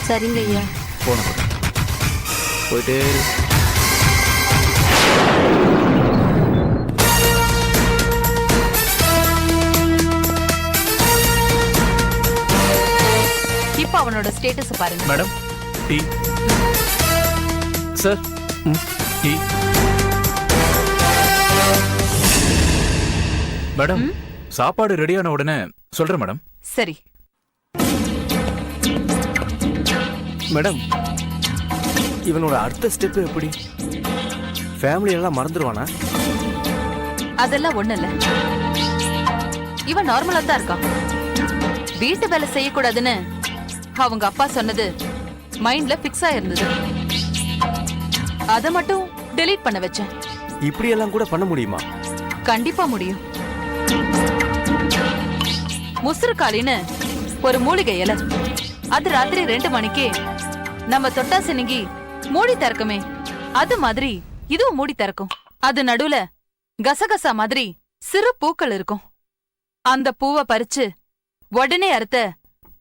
சரிங்க ஐயா. போன போயிட்டே இரு. இப்ப அவனோட ஸ்டேட்டஸ் பாருங்க. Madam tea. Sir tea. Madam சாப்பாடு ரெடியான உடனே சொல்றேன் மேடம். சரி மேடம், இவனோட அடுத்த ஸ்டெப் எப்படி? ஃபேமிலி எல்லாம் மறந்துடுவானா? அதெல்லாம் ஒண்ணு இல்ல, இவன் நார்மலா தான் இருக்கான். வீட்டு வேலை செய்யக்கூடாதுன்னு அவங்க அப்பா சொன்னது மைண்ட்ல பிக்ஸ் ஆயிருந்தது. அத மட்டும் டெலீட் பண்ண வச்சேன். இப்படி எல்லாம் கூட பண்ண முடியுமா? கண்டிப்பா முடியும். முசுறுக்காலின்னு ஒரு மூலிகை இலை, அது ராத்திரி 2 மணிக்கு நம்ம தொட்டா சினிங்கி மூடி திறக்குமே, அது மாதிரி இதுவும் மூடி திறக்கும். அது நடுவுல கசகசா மாதிரி சிறு பூக்கள் இருக்கும். அந்த பூவை பறிச்சு உடனே அறுத்த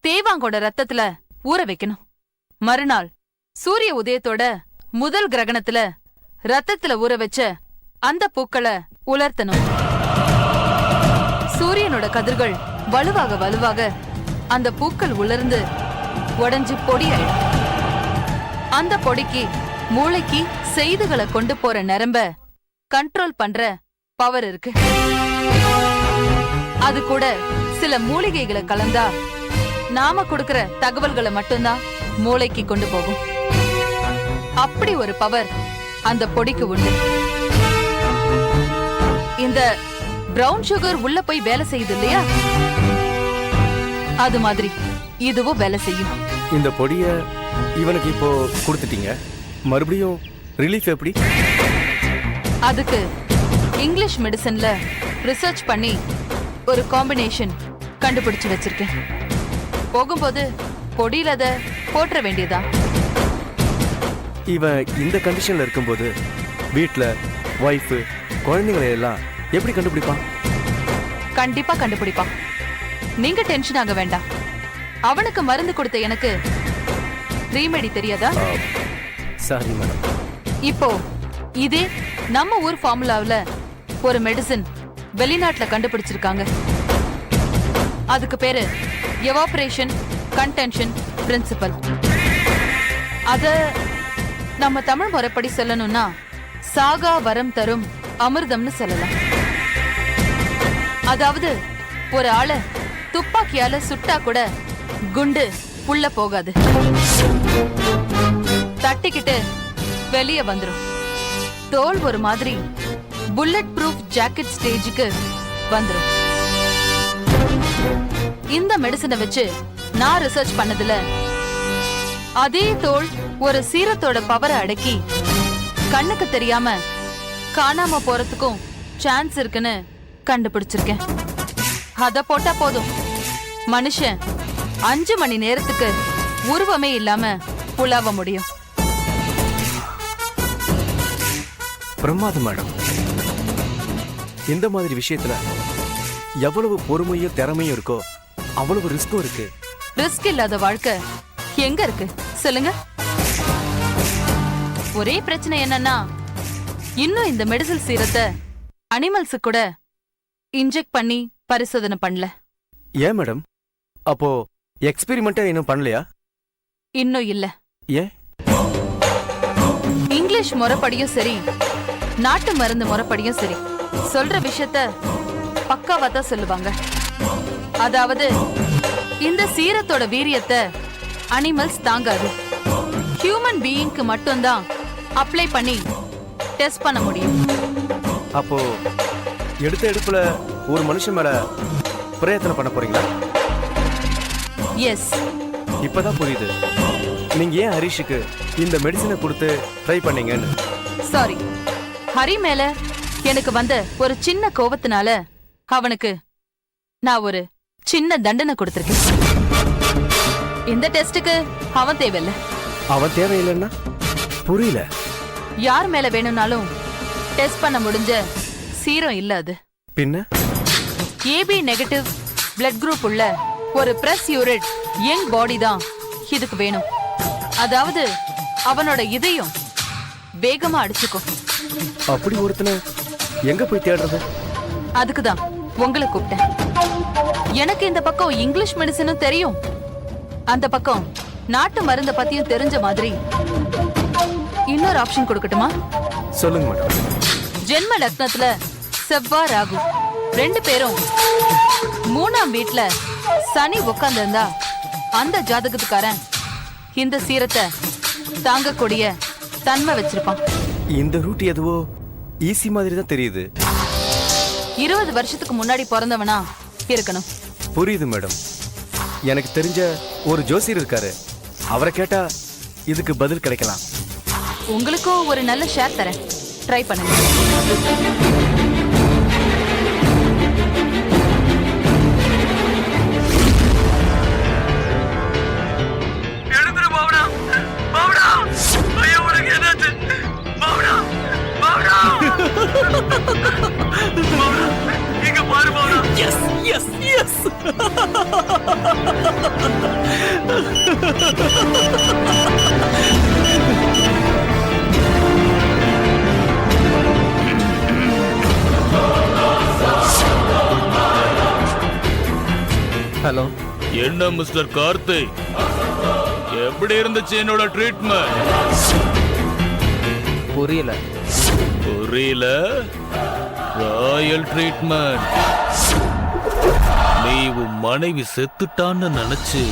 தேவாங்கோட ரத்தத்துல ஊற வைக்கணும். மறுநாள் சூரிய உதயத்தோட முதல் கிரகணத்துல ரத்தத்துல ஊற வச்ச அந்த பூக்களை உலர்த்தணும். சூரியனோட கதிர்கள் வலுவாக வலுவாக அந்த பூக்கள் உலர்ந்து உடைஞ்சு பொடி ஆயிடும். அந்த பொடிக்கு மூளைக்கு செய்திகளை கொண்டு போற நரம்ப கண்ட்ரோல் பண்ற பவர் இருக்கு. அது கூட சில மூலிகைகளை கலந்தா நாம கொடுக்கிற தகவல்களை மட்டும்தான் மூளைக்கு கொண்டு போகும். அப்படி ஒரு பவர் அந்த பொடிக்கு உண்டு. இந்த பிரவுன் சுகர் உள்ள போய் வேலை செய்யுது இல்லையா, அது மாதிரி இதுவும் வேலை செய்யும். இந்த பொடிய இவனுக்கு இப்போ கொடுத்துட்டீங்க, மறுபடியும் ரிலீஃப் எப்படி? அதுக்கு இங்கிலீஷ் மெடிசன்ல ரிசர்ச் பண்ணி ஒரு காம்பினேஷன் கண்டுபிடிச்சு வச்சிருக்கேன். போகும்போது பொடியில அத போற்ற வேண்டியதா. இவன் இந்த கண்டிஷன்ல இருக்கும்போது வீட்டுல வைஃப் குழந்தைங்களை எல்லாம் எப்படி கண்டுபிடிப்பான்? கண்டிப்பா கண்டுபிடிப்பான். நீங்க டென்ஷன் ஆக வேண்டாம். அவனுக்கு மருந்து கொடுத்த எனக்கு ரீமெடி தெரியாதா? Sorry madam. இப்போ இதே நம்ம ஊர் ஃபார்முலாவுல ஒரு மெடிசின் வெளிநாட்டுல கண்டுபிடிச்சிருக்காங்க. அதுக்கு பேரு எவாபரேஷன் கன்டென்ஷன் பிரின்சிபல். அத நம்ம தமிழ் முறைப்படி சொல்லணும்னா சாகா வரம் தரும் அமிர்தம்னு சொல்லலாம். அதாவது ஒரு ஆளை துப்பாக்கியால சுட்டா கூட குண்டு உள்ள போகாது, தட்டிக்கிட்டு வெளியே வந்துரும். தோல் ஒரு மாதிரி புல்லட் ப்ரூஃப் ஜாக்கெட் ஸ்டேஜுக்கு வந்துரும். இந்த மெடிசனை வச்சு நான் ரிசர்ச் பண்ணதுல அதே தோல் ஒரு சீரத்தோட பவரை அடக்கி கண்ணுக்கு தெரியாம காணாம போறதுக்கும் சான்ஸ் இருக்குன்னு கண்டுபிடிச்சிருக்கேன். அத போட்டா போதும், மனுஷன் 5 மணி நேரத்துக்கு உருவமே இல்லாம புலாவ முடியும். பிரமாதம் மேடம். இந்த மாதிரி விஷயத்துல எவ்வளவு பொறுமையும் திறமையும் இருக்கோ அவ்வளவு ரிஸ்கும் இருக்கு. ரிஸ்க் இல்லாத வாழ்க்கை எங்க இருக்கு சொல்லுங்க? ஒரே பிரச்சனை என்னன்னா, இன்னும் இந்த மெடிசல் சீரத்தை அனிமல்ஸு கூட இன்ஜெக்ட் பண்ணி பரிசோதனை பண்ணல. ஏன் மேடம்? அப்போ எக்ஸ்பெரிமெண்ட்டே இன்னும் பண்ணலையா? இன்னும் இல்ல. ஏன்? இங்கிலீஷ் முறைப்படியும் சரி, நாட்டு மருந்து முறைப்படியும் சரி, சொல்ற விஷயத்த பக்காவா தான் சொல்லுவாங்க. அதாவது இந்த சீரத்தோட வீரியத்தை அனிமல்ஸ் தாங்காது, ஹியூமன் பீயிங்க்கு மட்டும்தான் அப்ளை பண்ணி டெஸ்ட் பண்ண முடியும். அப்போ எடுத்த எடுப்புல ஒரு மனுஷன் மேல பிரயத்தனம் பண்ண போறீங்களா? எஸ். இப்பதான் புரியுது நீங்க ஏன் ஹரிஷுக்கு இந்த மெடிசனை கொடுத்து ட்ரை பண்ணீங்கன்னு. சாரி, ஹரி மேல எனக்கு வந்த ஒரு சின்ன கோபத்தினால அவனுக்கு நான் ஒரு சின்ன தண்டனை கொடுத்திருக்கேன். இந்த டெஸ்டுக்கு அவன் தேவையில்லை. அவன் தேவையில்லைன்னா புரியல. யார் மேல வேணும்னாலும் டெஸ்ட் பண்ண முடிஞ்ச சீரம் இல்ல அது. பின்ன ஏபி நெகட்டிவ் பிளட் குரூப் உள்ள ஒரு பிரஸ் யூரிட் யங் பாடி தான் இதுக்கு வேணும். அதாவது அவனோட இதயம் வேகமா அடிச்சுக்கும். அப்படி ஒருத்தனை எங்க போய் தேடுறது? அதுக்குதான் உங்களை கூப்பிட்டேன். எனக்கு இந்த பக்கம் இங்கிலீஷ் மெடிசனும் தெரியும், அந்த பக்கம் நாட்டு மருந்த பத்தியும் தெரிஞ்ச மாதிரி இன்னொரு ஆப்ஷன் கொடுக்கட்டுமா? சொல்லுங்க மேடம். ஜென்ம லக்னத்துல செவ்வாய் ராகு ரெண்டு பேரும் 3ஆம் வீட்ல சனி உட்கார்ந்திருந்தா அந்த ஜாதகத்துக்காரன் இந்த சீரத்தை தாங்கக்கூடிய தன்மை வச்சிருப்பான். இந்த ரூட் எதுவோ ஈஸி மாதிரி தான் தெரியுது. 20 வருஷத்துக்கு முன்னாடி பிறந்தவனா இருக்கணும். புரியுது மேடம். எனக்கு தெரிஞ்ச ஒரு ஜோசியர் இருக்காரு, அவரை கேட்டா இதுக்கு பதில் கிடைக்கலாம். உங்களுக்கும் ஒரு நல்ல ஷேர் தரேன், ட்ரை பண்ணுங்க. ஹலோ. என்ன மிஸ்டர் கார்த்திக், எப்படி இருந்துச்சு என்னோட ட்ரீட்மெண்ட்? புரியல. புரியல? Royal treatment. நீ உன் மனைவி செத்துட்டான்னு நினைச்சு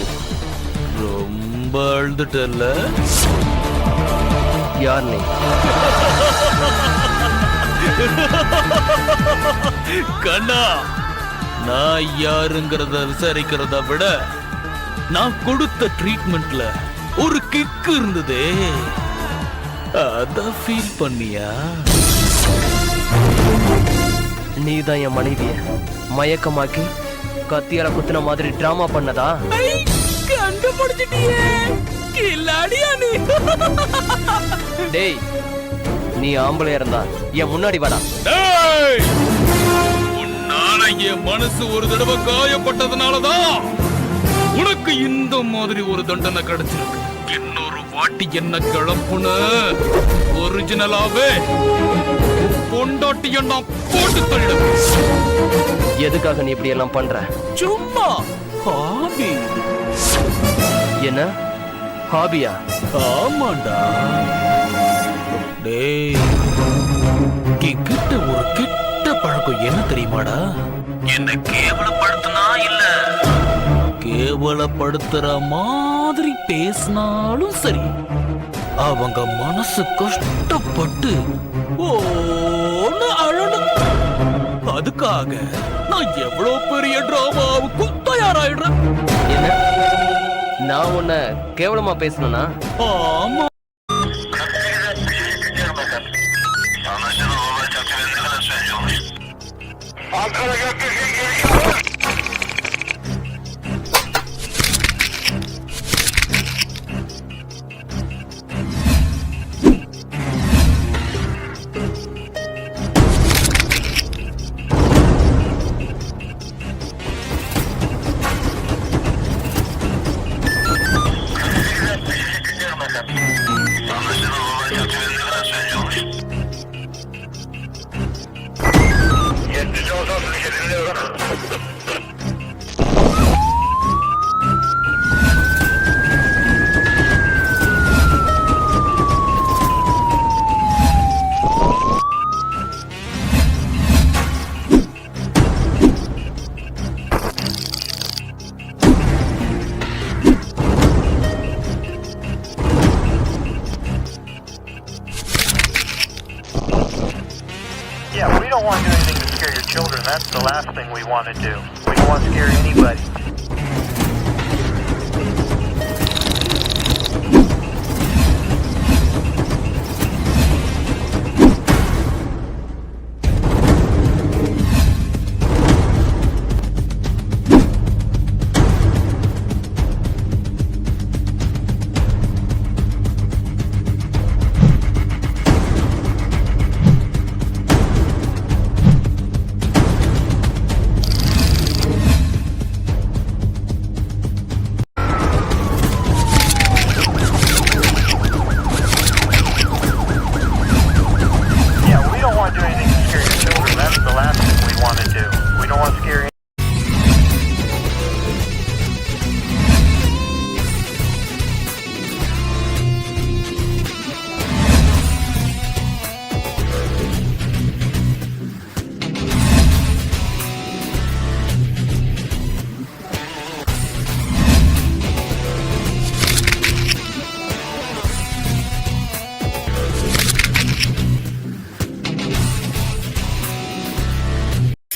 ரொம்ப அழுதுட்டல்ல? யார் நீ? கண்ணா, நான் யாருங்கிறத விசாரிக்கிறத விட நான் கொடுத்த ட்ரீட்மெண்ட்ல ஒரு கிக் இருந்ததே, அத ஃபீல் பண்ணியா? நீ தான் என் மனைவிய மயக்கமாக்கி கத்தியால குத்துன மாதிரி டிராமா பண்ணதா? கண்டுபிடிச்சிட்டியே, கில்லாடியா நீ? டேய், நீ ஆம்பளையா இருந்தா என் முன்னாடி வாடா. டேய், உன்னால என் மனசு ஒரு தடவை காயப்பட்டதுனாலதான் உனக்கு இந்த மாதிரி ஒரு தண்டனை கிடைச்சிருக்கு. இன்னொரு வாட்டி என்ன கிளப்புன ஒரிஜினலாவே பொண்டாட்டிய நான் போட்டு தள்ளிடுவேன். எதுக்காக நீ இப்படி எல்லாம் பண்ற? சும்மா ஹாபி. என்ன ஹாபியா? ஆமாண்டா. டேய், கிட்ட ஒரு கிட்ட பழக்கம் என்ன தெரியுமாடா? என்ன கேவலப்படுத்தினா இல்ல கேவலப்படுத்துற மாதிரி பேசினாலும் சரி, அவங்க மனசு கஷ்டப்பட்டு ஓன்னு அழணும். அதுக்காக நான் எவ்வளவு பெரிய டிராமாவுக்கும் தயாராயிடுறேன். என்ன, நான் உன்னை கேவலமா பேசணும்னா? ஆமா. Yeah, we don't want to do anything to scare your children. That's the last thing we want to do. We don't want to scare anybody.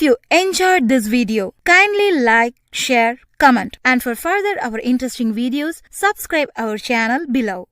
you enjoyed this video, kindly like, share, comment, and for further our interesting videos, subscribe our channel below.